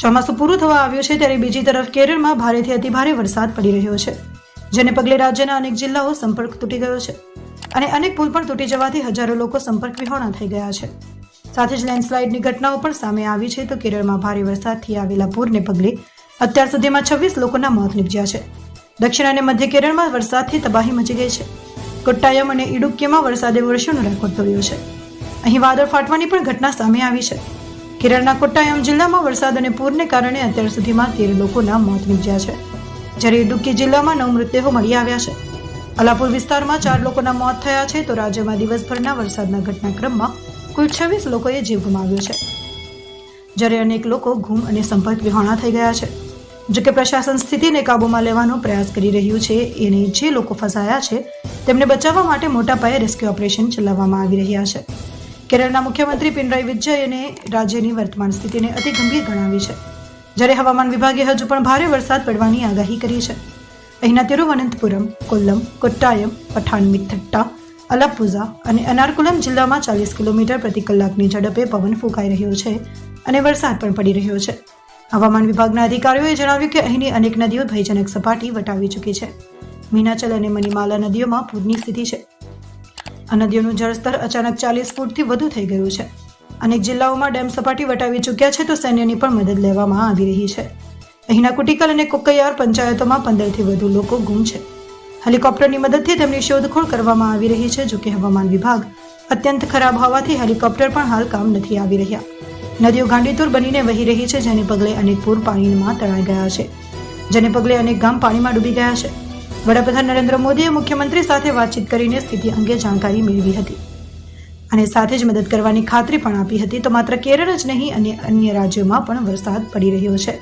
ચોમાસું પૂરું થવા આવ્યું છે ત્યારે બીજી તરફ કેરળમાં ભારેથી અતિભારે વરસાદ પડી રહ્યો છે, જેને પગલે રાજ્યના અનેક જિલ્લાઓ સંપર્ક તૂટી ગયો છે અને અનેક પુલ પણ તૂટી જવાથી હજારો લોકો સંપર્ક વિહોણા થઈ ગયા છે. સાથે જ લેન્ડસ્લાઇડની ઘટનાઓ પણ સામે આવી છે. તો કેરળમાં ભારે વરસાદથી આવેલા પૂરને પગલે અત્યાર સુધીમાં 26 લોકોના મોત નીપજ્યા છે. દક્ષિણ અને મધ્ય કેરળમાં વરસાદથી તબાહી મચી ગઈ છે. કોટ્ટાયમ અને ઇડુક્કીમાં વરસાદે વર્ષોનો રેકોર્ડ તોડ્યો છે. અહીં વાદળ ફાટવાની પણ ઘટના સામે આવી છે. કેરળના કોટ્ટાયમ જિલ્લામાં વરસાદ અને પૂરને કારણે અત્યાર સુધીમાં 13 લોકોના મોત નીપજ્યા છે, જ્યારે ઇડુક્કી જિલ્લામાં 9 મૃતદેહો મળી આવ્યા છે. અલાપુર વિસ્તારમાં 4 લોકોના મોત થયા છે. તો રાજ્યમાં દિવસભરના વરસાદના ઘટનાક્રમમાં કુલ 26 લોકોએ જીવ ગુમાવ્યો છે, જ્યારે અનેક લોકો ગુમ અને સંપર્ક વિહોણા થઈ ગયા છે. જોકે પ્રશાસન સ્થિતિને કાબૂમાં લેવાનો પ્રયાસ કરી રહ્યું છે અને જે લોકો ફસાયા છે તેમને બચાવવા માટે મોટા પાયે રેસ્ક્યુ ઓપરેશન ચલાવવામાં આવી રહ્યા છે. કેરળના મુખ્યમંત્રી પિનરાઈ વિજયને રાજ્યની વર્તમાન સ્થિતિને અતિ ગંભીર ગણાવી છે, જ્યારે હવામાન વિભાગે હજુ પણ ભારે વરસાદ પડવાની આગાહી કરી છે. અહીંના તિરુવનંતપુરમ, કોલ્લમ, કોટ્ટાયમ, પઠાનમિથટ્ટા, અલાપ્પુઝા અને અનારકુલમ જિલ્લામાં 40 કિલોમીટર પ્રતિ કલાકની ઝડપે પવન ફૂંકાઈ રહ્યો છે અને વરસાદ પણ પડી રહ્યો છે. હવામાન વિભાગના અધિકારીઓએ જણાવ્યું કે અહીંની અનેક નદીઓ ભયજનક સપાટી વટાવી ચૂકી છે. મીનાચલ અને મણિમાલા નદીઓમાં પૂરની સ્થિતિ છે. આ નદીઓનું જળસ્તર અચાનક 40 ફૂટથી વધુ થઈ ગયું છે. અનેક જિલ્લાઓમાં ડેમ સપાટી વટાવી ચૂક્યા છે. તો સૈન્યની પણ મદદ લેવામાં આવી રહી છે. અહીંના કુટીકલ અને કોક્કૈયાર પંચાયતોમાં 15થી વધુ લોકો ગુમ છે. હેલિકોપ્ટરની મદદથી તેમની શોધખોળ કરવામાં આવી રહી છે. જોકે હવામાન વિભાગ અત્યંત ખરાબ હોવાથી હેલિકોપ્ટર પણ હાલ કામ નથી આવી રહ્યા. નદીઓ ગાંડીતુર બનીને વહી રહી છે, જેને પગલે અનેક પૂર પાણીમાં તણાઈ ગયા છે, જેને પગલે અનેક ગામ પાણીમાં ડૂબી ગયા છે. વડાપ્રધાન નરેન્દ્ર મોદીએ મુખ્યમંત્રી સાથે વાતચીત કરીને સ્થિતિ અંગે જાણકારી મેળવી હતી અને સાથે જ મદદ કરવાની ખાતરી પણ આપી હતી. તો માત્ર કેરળ જ નહીં અને અન્ય રાજ્યોમાં પણ વરસાદ પડી રહ્યો છે.